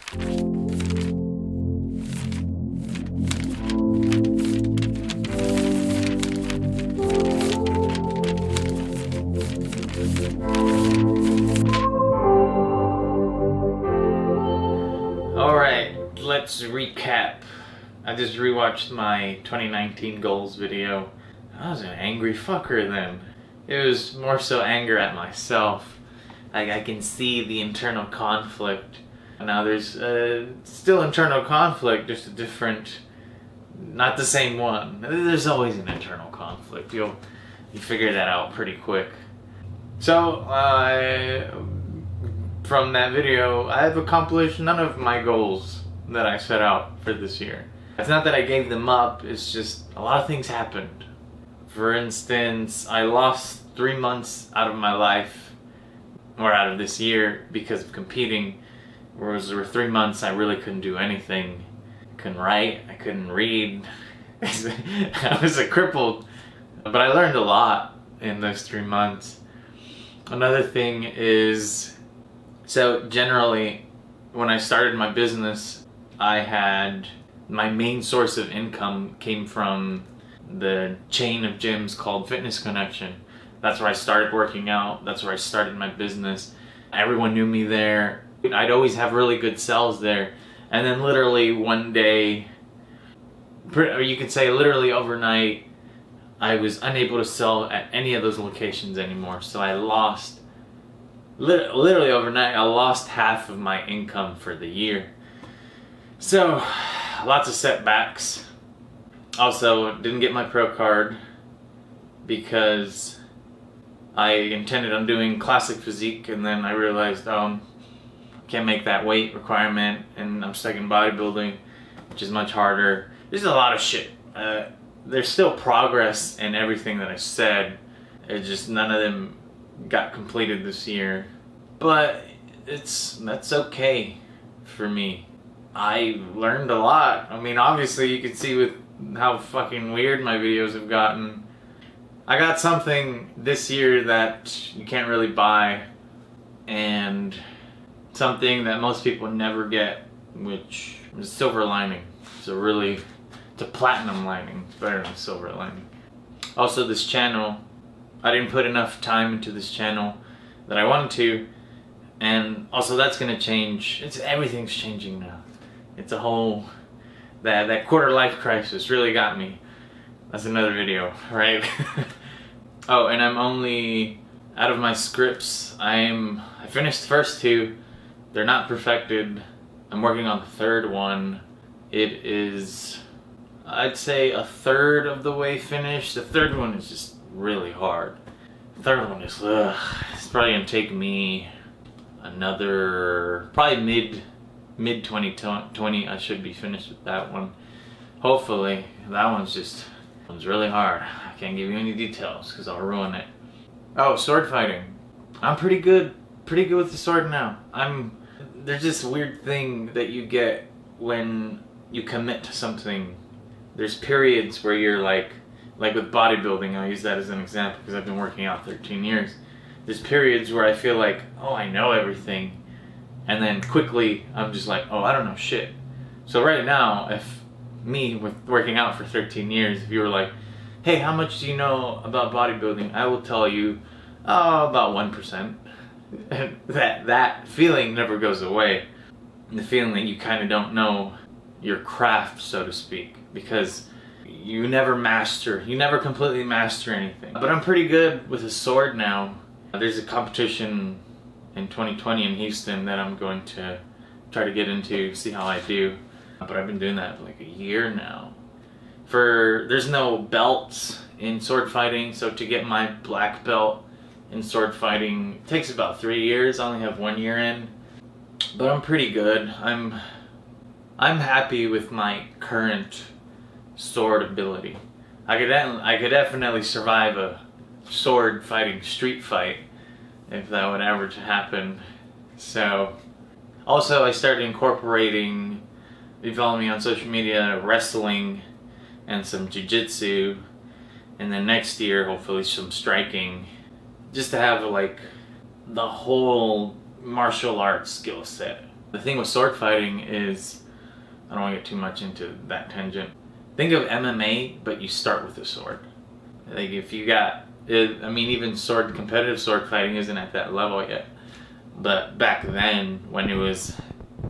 Alright, let's recap. I just rewatched my 2019 goals video. I was an angry fucker then. It was more so anger at myself. I can see the internal conflict. Now there's still internal conflict, just a different, not the same one. There's always an internal conflict. You figure that out pretty quick. So, from that video, I have accomplished none of my goals that I set out for this year. It's not that I gave them up, it's just a lot of things happened. For instance, I lost 3 months out of my life, or out of this year, because of competing. Whereas there were 3 months I really couldn't do anything. I couldn't write, I couldn't read. I was a crippled, but I learned a lot in those 3 months. Another thing is, so generally, when I started my business, I had my main source of income came from the chain of gyms called Fitness Connection. That's where I started working out. That's where I started my business. Everyone knew me there. I'd always have really good sales there. And then literally one day, or you could say literally overnight, I was unable to sell at any of those locations anymore. So I lost, literally overnight, I lost half of my income for the year. So, lots of setbacks. Also, didn't get my pro card because I intended on doing classic physique, and then I realized, can't make that weight requirement, and I'm stuck in bodybuilding, which is much harder. There's a lot of shit. There's still progress in everything that I said. It's just none of them got completed this year. But that's okay for me. I learned a lot. I mean, obviously you can see with how fucking weird my videos have gotten. I got something this year that you can't really buy, and something that most people never get, which is silver lining. It's a platinum lining. It's better than a silver lining. Also, this channel, I didn't put enough time into this channel that I wanted to, and also that's gonna change. Everything's changing now. It's a whole, that quarter life crisis really got me. That's another video, right? Oh, and I'm only, out of my scripts, I finished the first 2. They're not perfected. I'm working on the third one. It is, I'd say, a third of the way finished. The third one is just really hard. The third one is, it's probably gonna take me another, probably mid 2020, I should be finished with that one. Hopefully. That one's really hard. I can't give you any details because I'll ruin it. Oh, sword fighting. I'm pretty good with the sword now. There's this weird thing that you get when you commit to something. There's periods where you're like with bodybuilding, I'll use that as an example because I've been working out 13 years. There's periods where I feel like, oh, I know everything. And then quickly, I'm just like, oh, I don't know shit. So right now, if me, with working out for 13 years, if you were like, hey, how much do you know about bodybuilding? I will tell you, about 1%. And that feeling never goes away. The feeling that you kind of don't know your craft, so to speak, because you never completely master anything. But I'm pretty good with a sword now. There's a competition in 2020 in Houston that I'm going to try to get into, see how I do. But I've been doing that for like a year now. There's no belts in sword fighting, so to get my black belt in sword fighting it takes about 3 years. I only have 1 year in, but I'm pretty good. I'm happy with my current sword ability. I could definitely survive a sword fighting street fight if that would ever to happen. So, also I started incorporating, if you follow me on social media, wrestling and some jiu-jitsu, and then next year hopefully some striking, just to have like the whole martial arts skill set. The thing with sword fighting is, I don't want to get too much into that tangent. Think of MMA, but you start with a sword. Like if you got, I mean, even competitive sword fighting isn't at that level yet. But back then, when it was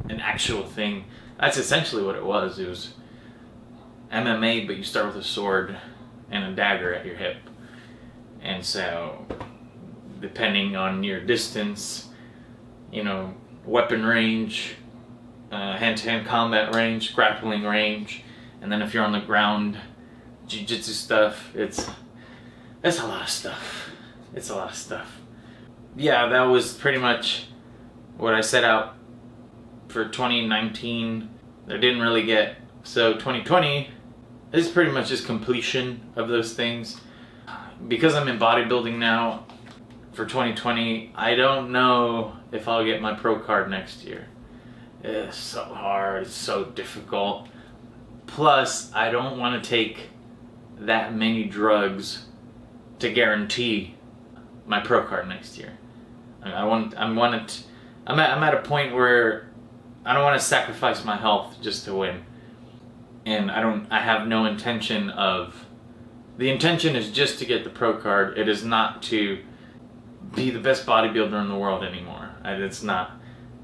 an actual thing, that's essentially what it was. It was MMA, but you start with a sword and a dagger at your hip. And so, depending on your distance, you know, weapon range, hand-to-hand combat range, grappling range, and then if you're on the ground, jiu-jitsu stuff, it's a lot of stuff. It's a lot of stuff. Yeah, that was pretty much what I set out for 2019. I didn't really get, so 2020 is pretty much just completion of those things. Because I'm in bodybuilding now, for 2020, I don't know if I'll get my pro card next year. It's so hard, it's so difficult. Plus, I don't want to take that many drugs to guarantee my pro card next year. I'm at a point where I don't want to sacrifice my health just to win. And I have no intention of, the intention is just to get the pro card. It is not to be the best bodybuilder in the world anymore. It's not.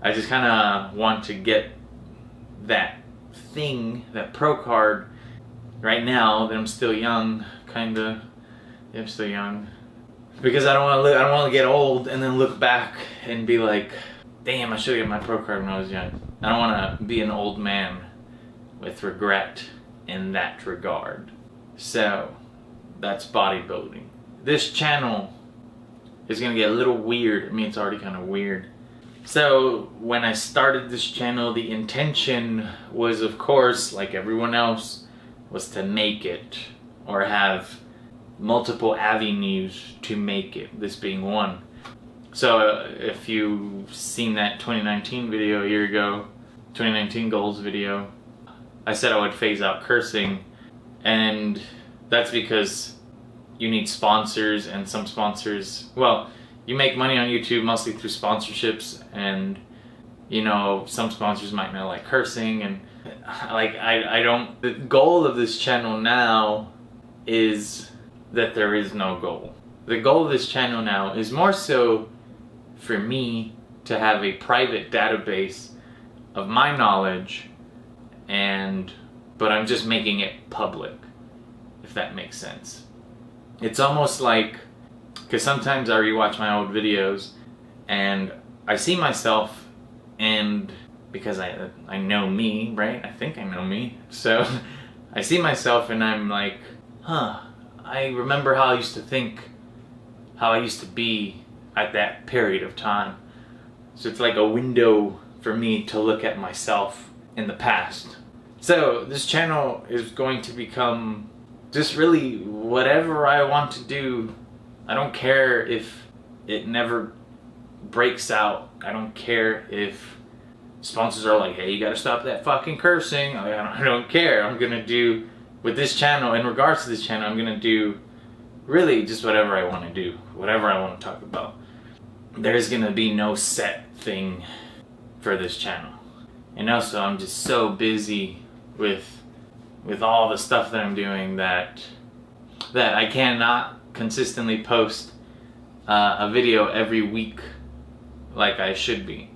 I just kind of want to get that thing, that pro card, right now that I'm still young, kinda. Yeah, I'm still young. Because I don't want to get old and then look back and be like, damn, I should have got my pro card when I was young. I don't want to be an old man with regret in that regard. So, that's bodybuilding. This channel is going to get a little weird. I mean, it's already kind of weird. So, when I started this channel, the intention was, of course, like everyone else, was to make it, or have multiple avenues to make it, this being one. So if you've seen that 2019 video a year ago, 2019 goals video, I said I would phase out cursing, and that's because you need sponsors, and some sponsors, well, you make money on YouTube mostly through sponsorships, and you know, some sponsors might not like cursing, and like I don't, the goal of this channel now is that there is no goal. The goal of this channel now is more so for me to have a private database of my knowledge, but I'm just making it public, if that makes sense. It's almost like, because sometimes I rewatch my old videos and I see myself, and because I know me, right? I think I know me. So I see myself and I'm like, huh, I remember how I used to think, how I used to be at that period of time. So it's like a window for me to look at myself in the past. So this channel is going to become just really whatever I want to do. I don't care if it never breaks out. I don't care if sponsors are like, hey, you gotta stop that fucking cursing. I don't care. I'm gonna do, with this channel, in regards to this channel, I'm gonna do really just whatever I want to do, whatever I want to talk about. There's gonna be no set thing for this channel. And also, I'm just so busy with all the stuff that I'm doing that I cannot consistently post a video every week like I should be.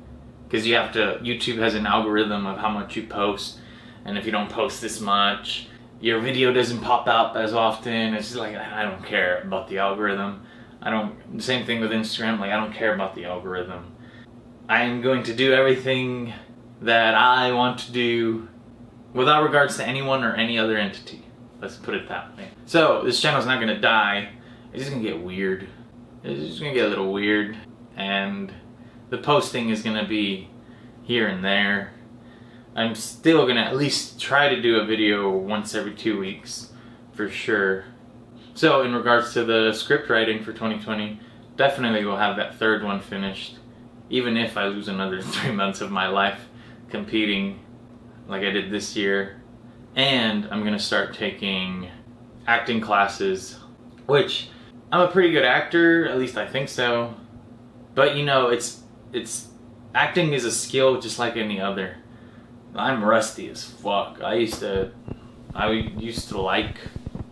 Because YouTube has an algorithm of how much you post, and if you don't post this much, your video doesn't pop up as often. It's just like, I don't care about the algorithm. Same thing with Instagram, like I don't care about the algorithm. I am going to do everything that I want to do without regards to anyone or any other entity. Let's put it that way. So this channel's not gonna die. It's just gonna get weird. It's just gonna get a little weird, and the posting is gonna be here and there. I'm still gonna at least try to do a video once every 2 weeks, for sure. So in regards to the script writing for 2020, definitely will have that third one finished, even if I lose another 3 months of my life competing like I did this year. And I'm gonna start taking acting classes, which I'm a pretty good actor, at least I think so. But you know, it's acting is a skill just like any other. I'm rusty as fuck. I used to like,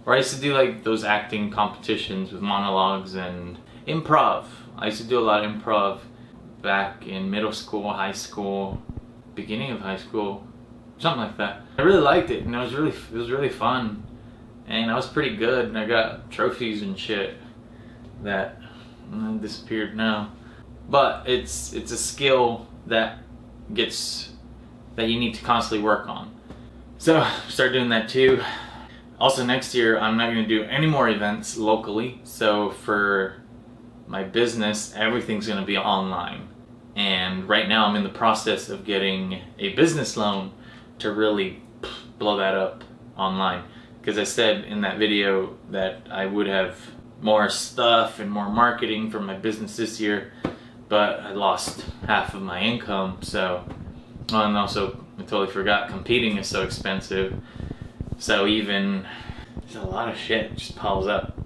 or I used to do like those acting competitions with monologues and improv. I used to do a lot of improv back in middle school, high school, beginning of high school, something like that. I really liked it, and it was really fun, and I was pretty good, and I got trophies and shit that disappeared now. But it's a skill that you need to constantly work on. So start doing that too. Also next year I'm not going to do any more events locally. So for my business, everything's going to be online. And right now I'm in the process of getting a business loan to really blow that up online. Because I said in that video that I would have more stuff and more marketing for my business this year, but I lost half of my income. So, and also I totally forgot competing is so expensive. So even, there's a lot of shit just piles up.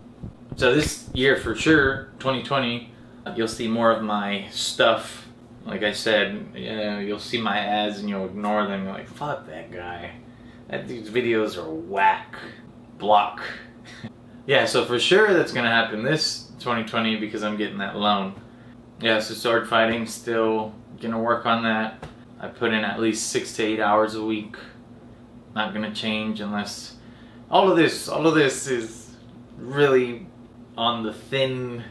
So this year for sure, 2020, you'll see more of my stuff. Like I said, you'll see my ads and you'll ignore them. You're like, fuck that guy. These videos are whack. Block. Yeah, so for sure that's gonna happen this 2020 because I'm getting that loan. Yeah, so sword fighting, still gonna work on that. I put in at least 6 to 8 hours a week. Not gonna change unless all of this is really on the thin.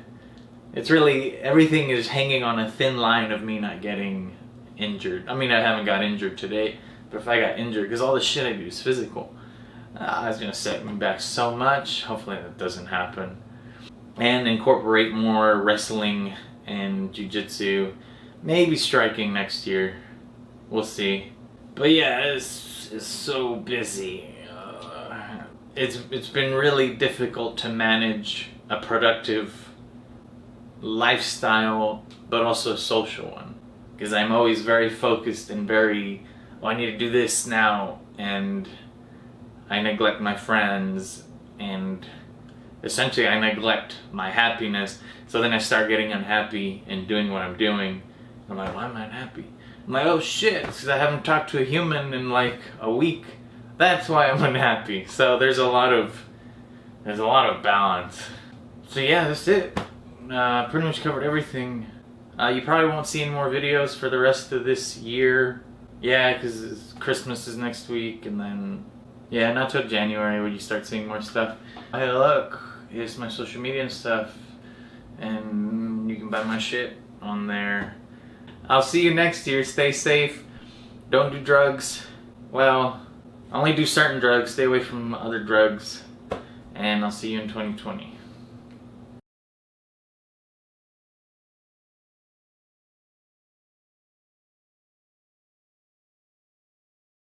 It's really, everything is hanging on a thin line of me not getting injured. I mean, I haven't got injured today, but if I got injured, because all the shit I do is physical, it's gonna set me back so much. Hopefully that doesn't happen. And incorporate more wrestling and jiu-jitsu, maybe striking next year. We'll see. But yeah, it's so busy. It's been really difficult to manage a productive lifestyle, but also a social one, because I'm always very focused and very, I need to do this now, and I neglect my friends, and essentially I neglect my happiness. So then I start getting unhappy and doing what I'm doing. I'm like, why am I unhappy? I'm like, oh shit, it's because I haven't talked to a human in like a week. That's why I'm unhappy. So there's a lot of balance. So yeah, that's it. Pretty much covered everything. You probably won't see any more videos for the rest of this year. Yeah, because Christmas is next week, and then, yeah, not till January when you start seeing more stuff. Hey look, here's my social media and stuff, and you can buy my shit on there. I'll see you next year. Stay safe. Don't do drugs. Well, only do certain drugs. Stay away from other drugs. And I'll see you in 2020.